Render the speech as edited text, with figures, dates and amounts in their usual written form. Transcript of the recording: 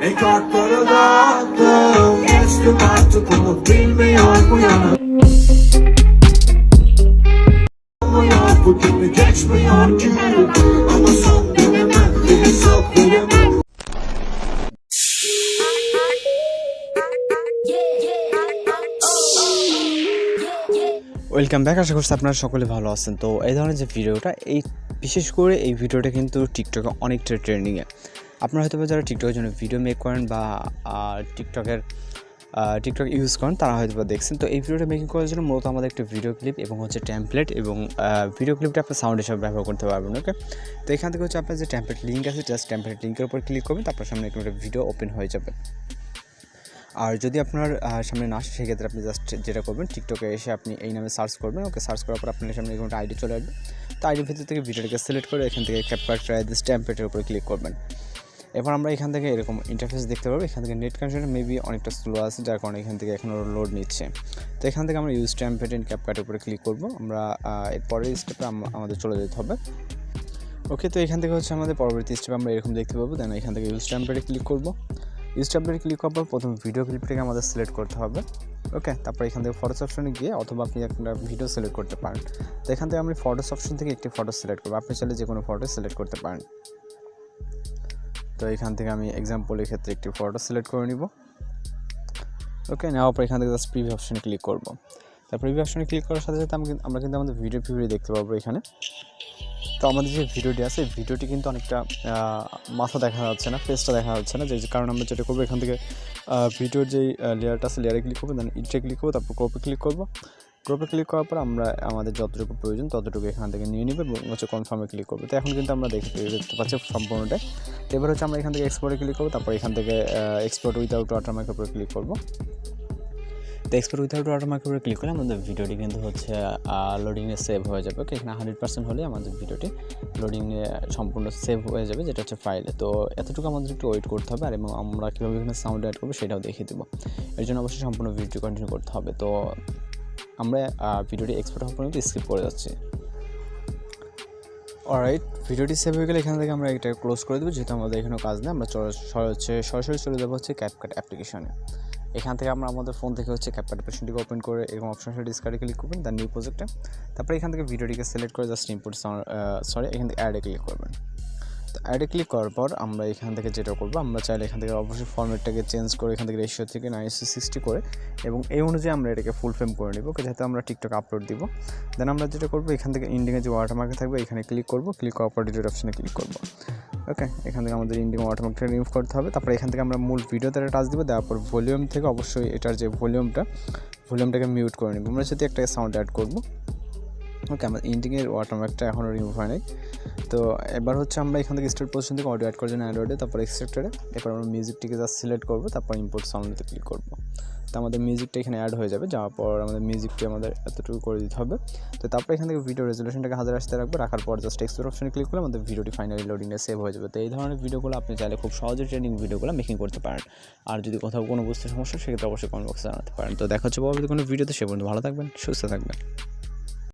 En kartları dağıttım, geçtim artık onu bilmiyor bu yana. Bugün geçmiyor ki, ama son dönemem bir hesap veremem. Welcome back. আশা করছি আপনারা সকলে ভালো আছেন। তো এই ধরনের যে ভিডিওটা, এই বিশেষ করে এই ভিডিওটা কিন্তু টিকটকে অনেকটা ট্রেন্ডিংয়ে। আপনারা হয়তো যারা টিকটকের জন্য ভিডিও মেক করেন বা টিকটক ইউজ করেন তারা হয়তো দেখছেন। তো এই ভিডিওটা মেকিং করার জন্য মূলত আমাদের একটা ভিডিও ক্লিপ এবং হচ্ছে টেমপ্লেট, এবং ভিডিও ক্লিপটা আপনার সাউন্ড হিসাবে ব্যবহার করতে পারবেন। ওকে, তো এখান থেকে হচ্ছে আপনার যে টেমপ্লেট লিঙ্ক আছে, জাস্ট টেমপ্লেট লিঙ্কের উপর ক্লিক করবেন, তারপর সামনে একটা ভিডিও ওপেন হয়ে যাবে। আর যদি আপনার সামনে না আসে, সেক্ষেত্রে আপনি জাস্ট যেটা করবেন, টিকটকে এসে আপনি এই নামে সার্চ করবেন। ওকে, সার্চ করার পর আপনার সামনে কোনো আইডি চলে আসবে। তো আইডির ভিতর থেকে ভিডিওটাকে সিলেক্ট করে এখান থেকে ক্যাপচার দিস টেমপ্লেটের উপরে ক্লিক করবেন। এবার আমরা এখান থেকে এরকম ইন্টারফেস দেখতে পাবো। এখান থেকে নেট কানেকশন মেবি অনেকটা স্লো আছে, যার কারণে এখান থেকে এখনও লোড নিচ্ছে। তো এখান থেকে আমরা ইউজ টেমপ্লেট ইন ক্যাপকাটের উপরে ক্লিক করব। আমরা এরপরের স্টেপে আমাদের চলে যেতে হবে। ওকে, তো এখান থেকে হচ্ছে আমাদের পরবর্তী স্টেপে আমরা এরকম দেখতে পাবো। দেন এখান থেকে ইউজ টেমপ্লেটে ক্লিক করব। ইউজ টেমপ্লেটে ক্লিক করার পর প্রথম ভিডিও ক্লিপটাকে আমাদের সিলেক্ট করতে হবে। ওকে, তারপর এখান থেকে ফটোস অপশনে গিয়ে, অথবা আপনি একটা ভিডিও সিলেক্ট করতে পারেন। তো এখান থেকে আমি ফটোস অপশন থেকে একটি ফটো সিলেক্ট করবো। আপনি চাইলে যে কোনো ফটো সিলেক্ট করতে পারেন। তো এখান থেকে আমি এক্সাম্পলের ক্ষেত্রে একটি ফটো সিলেক্ট করে নিব। ওকে, নেওয়ার পর এখান থেকে জাস্ট প্রিভিউ অপশনে ক্লিক করব। তারপর প্রিভিউ অপশনে ক্লিক করার সাথে সাথে আমরা কিন্তু আমাদের ভিডিও দেখতে পাবো এখানে। তো আমাদের যে ভিডিওটি আছে, ভিডিওটি কিন্তু অনেকটা মাথা দেখা যাচ্ছে না, ফেসটা দেখা যাচ্ছে না, যে কারণে আমরা যেটা করবো, এখান থেকে ভিডিওর যেই লেয়ারটা আছে, লেয়ারে ক্লিক করবো, দেন ইটে ক্লিক করবো, তারপর ক্রপে ক্লিক করবো। ক্রপে ক্লিক করার পর আমরা আমাদের যতটুকু প্রয়োজন ততটুকু এখান থেকে নিয়ে নেব এবং হচ্ছে কনফার্মে ক্লিক করবো। তো এখন কিন্তু আমরা দেখতে পাচ্ছি সম্পূর্ণটাই। তো এবার হচ্ছে আমরা এখান থেকে এক্সপোর্টে ক্লিক করবো, তারপর এখান থেকে এক্সপোর্ট উইথাউট ওয়াটারমার্কের উপরে ক্লিক করবো। তো এক্সপোর্ট উইথাউট ওয়াটারমার্কের উপরে ক্লিক করলে আমাদের ভিডিওটি কিন্তু হচ্ছে লোডিংয়ে সেভ হয়ে যাবে। ওকে, এখানে 100% হলে আমাদের ভিডিওটি লোডিংয়ে সম্পূর্ণ সেভ হয়ে যাবে, যেটা হচ্ছে ফাইলে। তো এতটুকু আমাদের একটু ওয়েট করতে হবে, আর এবং আমরা কীভাবে এখানে সাউন্ড অ্যাড করবো সেটাও দেখিয়ে দেবো। এর জন্য অবশ্যই সম্পূর্ণ ভিডিও কন্টিনিউ করতে হবে। তো আমরা ভিডিওটি এক্সপোর্ট হওয়ার পর্যন্ত স্কিপ করে যাচ্ছি। অলরাইট, ভিডিওটি সেভ হয়ে গেলে এখান থেকে আমরা এটা ক্লোজ করে দেবো, যেহেতু আমাদের এখানেও কাজ নেই। আমরা সরাসরি চলে যাবো হচ্ছে ক্যাপকাট অ্যাপ্লিকেশনে। এখান থেকে আমরা আমাদের ফোন থেকে হচ্ছে ক্যাপকাট অ্যাপ্লিকেশনটিকে ওপেন করে এরকম অপশন ডিসকার্ডে ক্লিক করবেন, দেন নিউ প্রজেক্টে। তারপরে এখান থেকে ভিডিওটিকে সিলেক্ট করে জাস্ট ইনপুট এখান থেকে অ্যাডে ক্লিক করবেন। তো অ্যাডে ক্লিক করার পর আমরা এখান থেকে যেটা করবো, আমরা চাইলে এখান থেকে অবশ্যই ফরম্যাটটাকে চেঞ্জ করে এখান থেকে রেশিও থেকে 9:60 করে, এবং এই অনুযায়ী আমরা এটাকে ফুল ফ্রেম করে নেব, যাতে আমরা টিকটক আপলোড দিব। দেন আমরা যেটা করবো, এখান থেকে ইন্ডিংয়ে যে ওয়াটারমার্কে থাকবে এখানে ক্লিক করবো। ক্লিক করার পর ডিলিট অপশনে ক্লিক করবো। ওকে, এখান থেকে আমাদের ইন্ডিং ওয়াটারমার্কটা রিমুভ করতে হবে। তারপরে এখান থেকে আমরা মূল ভিডিওতে টাচ দিব, দেওয়ার পর ভলিউম থেকে অবশ্যই এটার যে ভলিউমটাকে মিউট করে নেব। আমরা সাথে একটা সাউন্ড অ্যাড করবো। ওকে, আমার ইন্ডিংয়ের ওয়াটারমার্কটা এখনও রিমুভ হয় নাই। তো এবার হচ্ছে আমরা এখান থেকে স্টার্ট পজিশন থেকে অডিও অ্যাড করার জন্য অ্যান্ড্রয়েডে, তারপর এক্সট্রাক্টরে, এরপর আমরা মিউজিকটিকে জাস্ট সিলেক্ট করবো, তারপর ইম্পোর্ট সাউন্ডে ক্লিক করবো। তো আমাদের মিউজিকটা এখানে অ্যাড হয়ে যাবে। যাওয়ার পর আমাদের মিউজিকটি আমাদের এতটুকু করে দিতে হবে। তো তারপর এখান থেকে ভিডিও রেজুলেশনটাকে 1080 রাখবো। রাখার পর জাস্ট এক্সপোর্ট অপশনে ক্লিক করলে আমাদের ভিডিওটি ফাইনালি লোডিংয়ে সেভ হয়ে যাবে। তো এই ধরনের ভিডিওগুলো আপনি চাইলে খুব সহজে ট্রেন্ডিং ভিডিওগুলো মেকিং করতে পারেন। আর যদি কোথাও কোনো বুঝতে সমস্যা, সেক্ষেত্রে অবশ্যই কমেন্ট বক্সে জানাতে পারেন। তো দেখা হচ্ছে পরবর্তী কোনো ভিডিওতে। সে পর্যন্ত ভালো থাকবেন, সুস্থ থাকবেন।